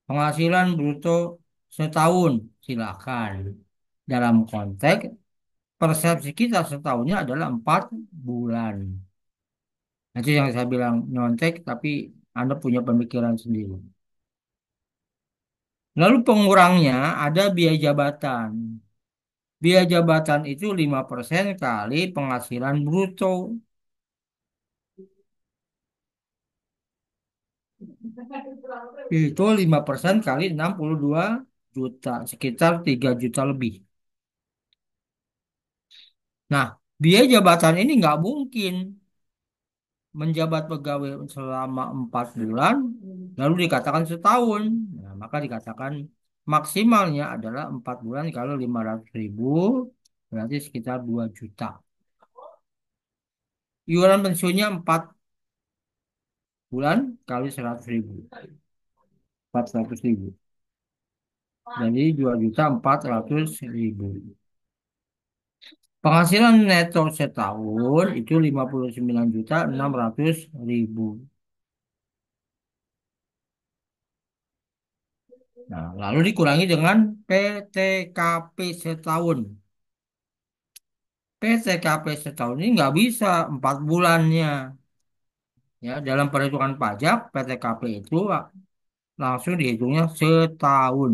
Speaker 1: Penghasilan bruto setahun, silakan. Dalam konteks persepsi kita setahunnya adalah 4 bulan. Nah, itu yang saya bilang nyontek, tapi Anda punya pemikiran sendiri. Lalu pengurangnya ada biaya jabatan. Biaya jabatan itu 5% kali penghasilan bruto. Itu 5% kali 62 juta, sekitar 3 juta lebih. Nah, biaya jabatan ini nggak mungkin menjabat pegawai selama 4 bulan, lalu dikatakan setahun. Nah, maka dikatakan maksimalnya adalah 4 bulan kalau 500.000, berarti sekitar 2 juta. Iuran pensiunnya 4 bulan kali 100.000, 400.000. Jadi 2.400.000. Penghasilan neto setahun itu 59.600.000. Nah, lalu dikurangi dengan PTKP setahun. PTKP setahun ini nggak bisa 4 bulannya. Ya, dalam perhitungan pajak, PTKP itu langsung dihitungnya setahun,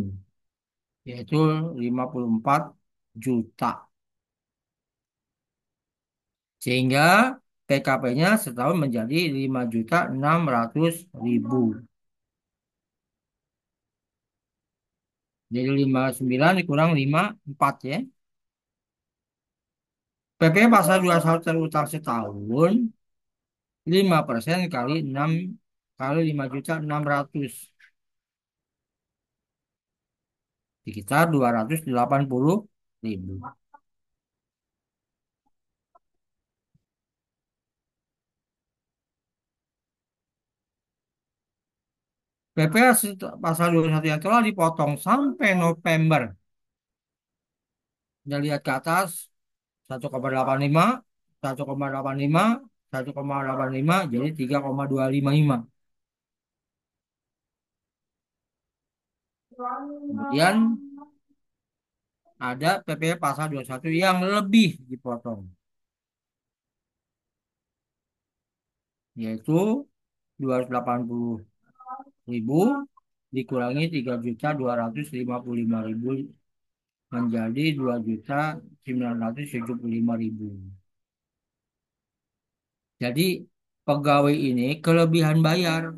Speaker 1: yaitu 54 juta. Sehingga PKP-nya setahun menjadi 5.600.000. Jadi 59 dikurang 54 ya. PP pasal 21 terutang setahun 5% kali 6 kali 5.600.000. Sekitar 280.000. PP pasal 21 yang telah dipotong sampai November. Kita lihat ke atas 1,85, 1,85, 1,85 jadi 3,255. Kemudian ada PP pasal 21 yang lebih dipotong, yaitu 280.000 dikurangi 3.255.000 menjadi 2.975.000. Jadi pegawai ini kelebihan bayar.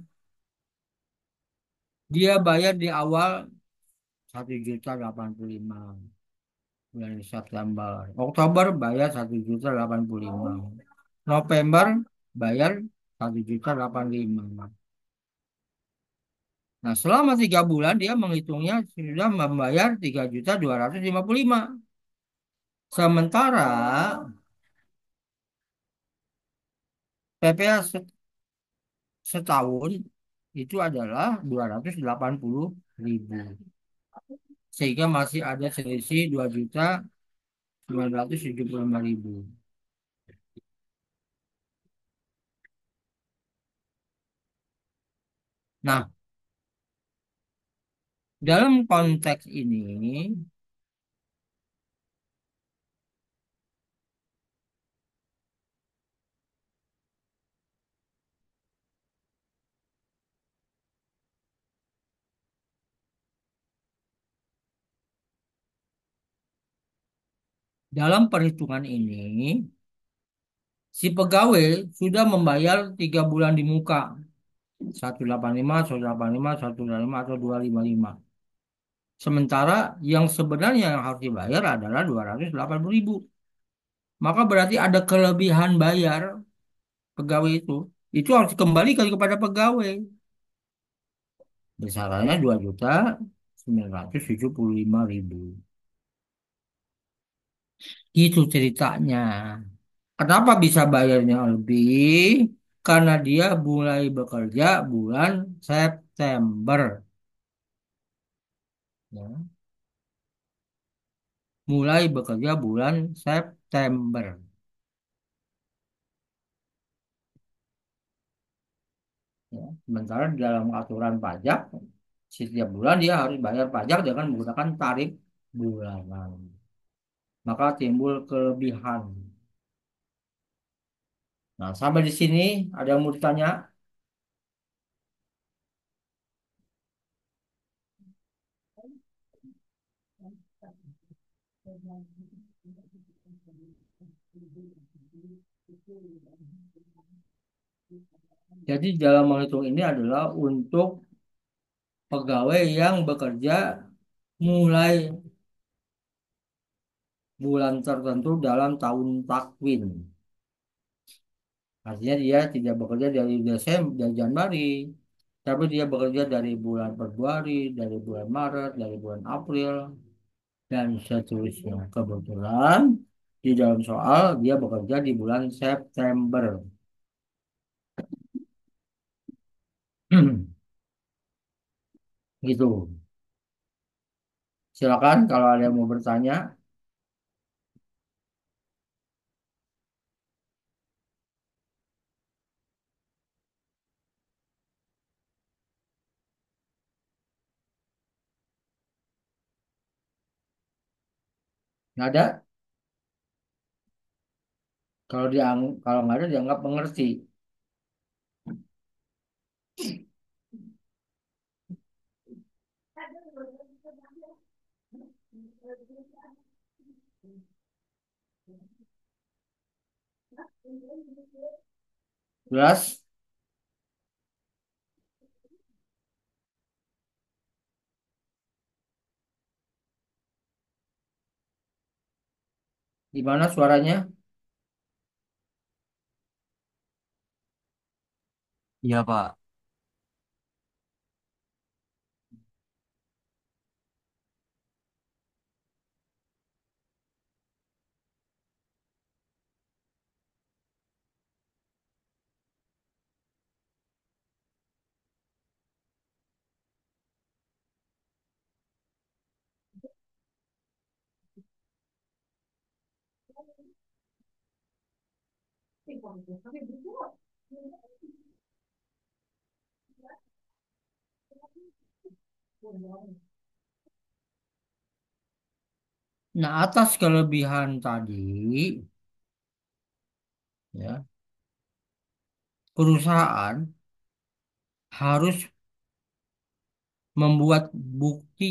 Speaker 1: Dia bayar di awal 1.085 bulan September. Oktober bayar 1.085. November bayar 1.085. Nah, selama 3 bulan dia menghitungnya sudah membayar 3.255. Sementara PPh setahun itu adalah 280.000. Sehingga masih ada selisih 2.975.000. Nah, Dalam konteks ini, dalam perhitungan ini, si pegawai sudah membayar 3 bulan di muka, 185, 185, 185 atau 255. Sementara yang sebenarnya yang harus dibayar adalah 280.000. Maka berarti ada kelebihan bayar pegawai itu. Itu harus dikembalikan kepada pegawai. Besarannya 2.975.000. Itu ceritanya. Kenapa bisa bayarnya lebih? Karena dia mulai bekerja bulan September. Ya. Mulai bekerja bulan September. Ya. Sementara di dalam aturan pajak, setiap bulan dia harus bayar pajak dengan menggunakan tarif bulanan. Maka timbul kelebihan. Nah, sampai di sini ada yang mau ditanya? Jadi dalam menghitung ini adalah untuk pegawai yang bekerja mulai bulan tertentu dalam tahun takwin. Artinya dia tidak bekerja dari Desember, dari Januari, tapi dia bekerja dari bulan Februari, dari bulan Maret, dari bulan April, dan seterusnya. Kebetulan di dalam soal dia bekerja di bulan September. Gitu. Silakan kalau ada yang mau bertanya. Nggak ada? Kalau nggak ada dianggap mengerti. Jelas? Di mana suaranya?
Speaker 2: Iya, Pak.
Speaker 1: Nah, atas kelebihan tadi, ya, perusahaan harus membuat bukti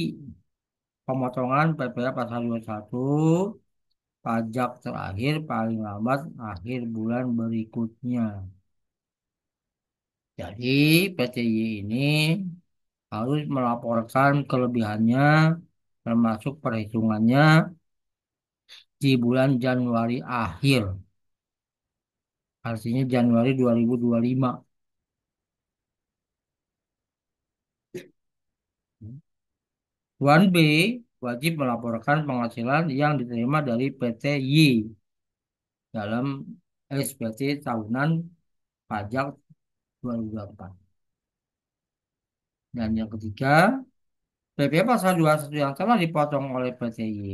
Speaker 1: pemotongan PPh pasal 21 pajak terakhir paling lambat akhir bulan berikutnya. Jadi PTY ini harus melaporkan kelebihannya termasuk perhitungannya di bulan Januari akhir. Artinya Januari 2025. 1B wajib melaporkan penghasilan yang diterima dari PTY dalam SPT tahunan pajak 2024. Dan yang ketiga, PP pasal 21 yang telah dipotong oleh PTY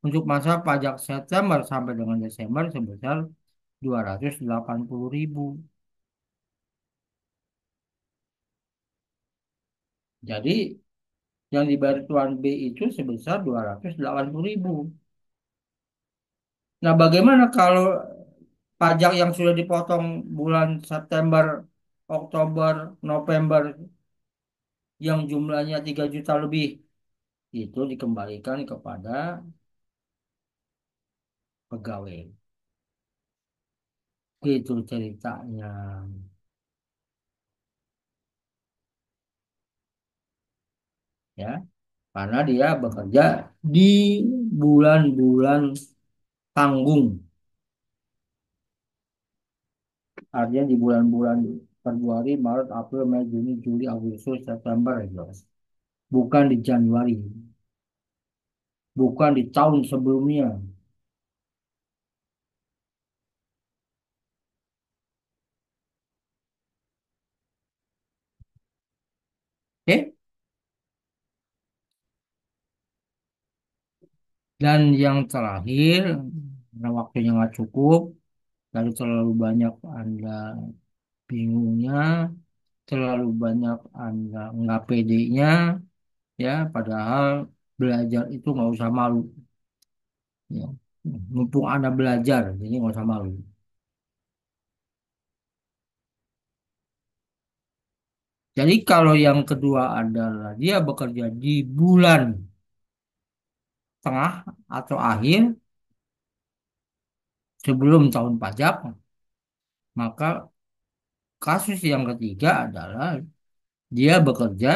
Speaker 1: untuk masa pajak September sampai dengan Desember sebesar 280.000. Jadi Yang dibayar Tuan B itu sebesar 280.000. Nah, bagaimana kalau pajak yang sudah dipotong bulan September, Oktober, November yang jumlahnya 3 juta lebih itu dikembalikan kepada pegawai. Itu ceritanya, ya. Karena dia bekerja di bulan-bulan tanggung. Artinya di bulan-bulan Februari, Maret, April, Mei, Juni, Juli, Agustus, September, gitu. Bukan di Januari, bukan di tahun sebelumnya. Oke? Dan yang terakhir, karena waktunya nggak cukup, lalu terlalu banyak Anda bingungnya, terlalu banyak Anda nggak pedenya, ya, padahal belajar itu nggak usah malu, ya. Mumpung Anda belajar, jadi nggak usah malu. Jadi kalau yang kedua adalah dia bekerja di bulan tengah atau akhir sebelum tahun pajak, maka kasus yang ketiga adalah dia bekerja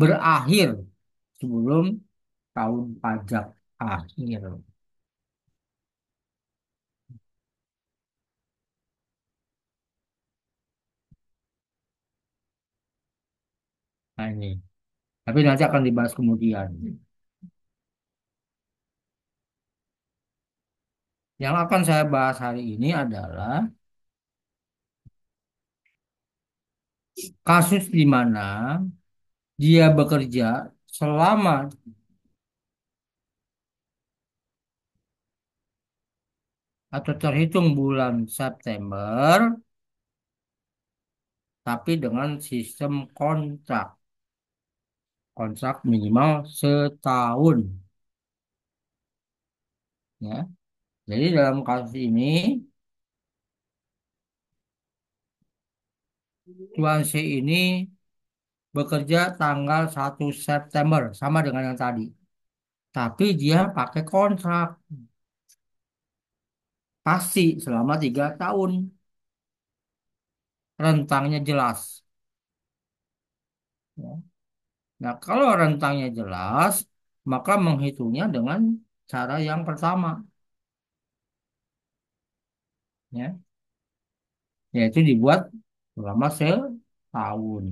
Speaker 1: berakhir sebelum tahun pajak akhir. Nah ini, tapi nanti akan dibahas kemudian. Yang akan saya bahas hari ini adalah kasus di mana dia bekerja selama atau terhitung bulan September, tapi dengan sistem kontrak. Kontrak minimal setahun. Ya. Jadi dalam kasus ini, Tuan C ini bekerja tanggal 1 September, sama dengan yang tadi. Tapi dia pakai kontrak, pasti selama 3 tahun. Rentangnya jelas. Ya. Nah, kalau rentangnya jelas, maka menghitungnya dengan cara yang pertama, ya, yaitu dibuat selama setahun.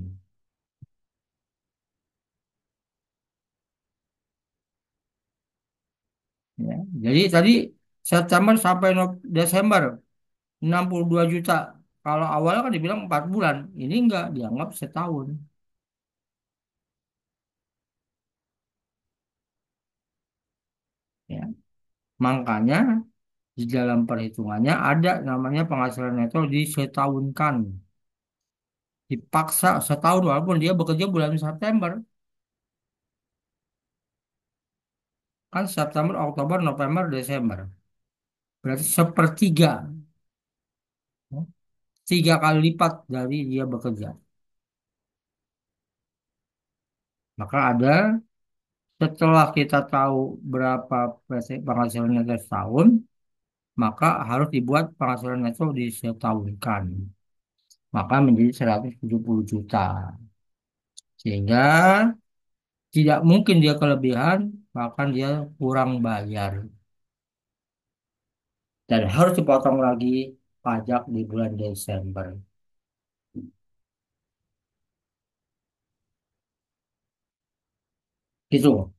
Speaker 1: Ya. Jadi tadi September sampai Desember 62 juta. Kalau awalnya kan dibilang 4 bulan, ini enggak dianggap setahun. Ya. Makanya di dalam perhitungannya ada namanya penghasilan neto disetahunkan. Dipaksa setahun walaupun dia bekerja bulan September. Kan September, Oktober, November, Desember. Berarti sepertiga. Ya. 3 kali lipat dari dia bekerja. Maka ada setelah kita tahu berapa penghasilan neto setahun, maka harus dibuat penghasilan neto disetahunkan. Maka menjadi 170 juta. Sehingga tidak mungkin dia kelebihan, bahkan dia kurang bayar. Dan harus dipotong lagi pajak di bulan Desember. Gitu.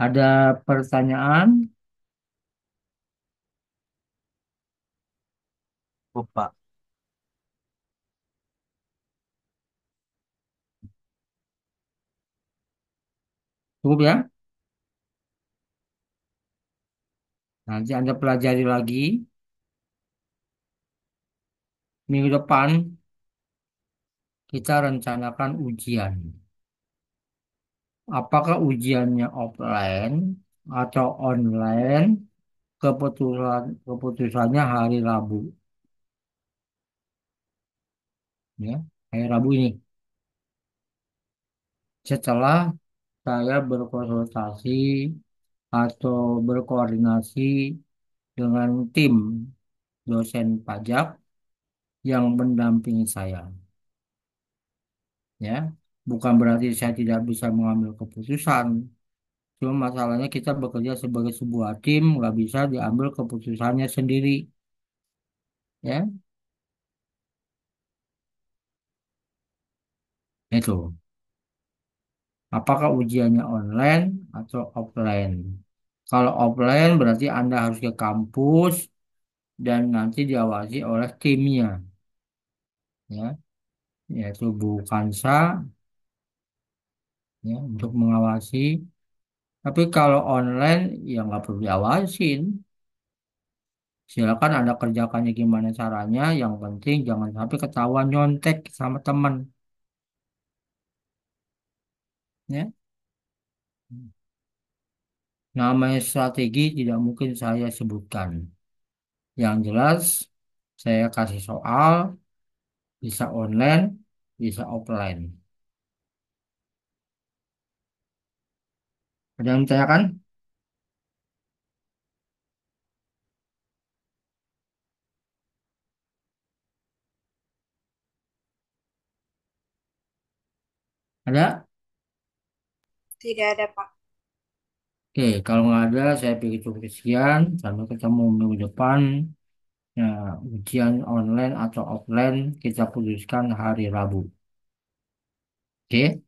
Speaker 1: Ada pertanyaan?
Speaker 2: Lupa.
Speaker 1: Cukup ya? Nanti Anda pelajari lagi minggu depan. kita rencanakan ujian. Apakah ujiannya offline atau online? Keputusannya hari Rabu, ya. Hari Rabu ini. Setelah saya berkonsultasi atau berkoordinasi dengan tim dosen pajak yang mendampingi saya, ya. Bukan berarti saya tidak bisa mengambil keputusan. Cuma masalahnya kita bekerja sebagai sebuah tim, nggak bisa diambil keputusannya sendiri, ya. Itu. Apakah ujiannya online atau offline? Kalau offline berarti Anda harus ke kampus dan nanti diawasi oleh timnya, ya, yaitu Bu Kansa, ya, untuk mengawasi. Tapi kalau online ya nggak perlu diawasin. Silakan Anda kerjakannya gimana caranya. Yang penting jangan sampai ketahuan nyontek sama teman, ya. Namanya strategi tidak mungkin saya sebutkan. Yang jelas saya kasih soal bisa online, bisa offline. Ada yang ditanyakan? Ada?
Speaker 4: tidak ada, Pak.
Speaker 1: Oke, kalau nggak ada, saya pikir cukup sekian. Sampai ketemu minggu depan. Nah, ujian online atau offline kita putuskan hari Rabu. Oke?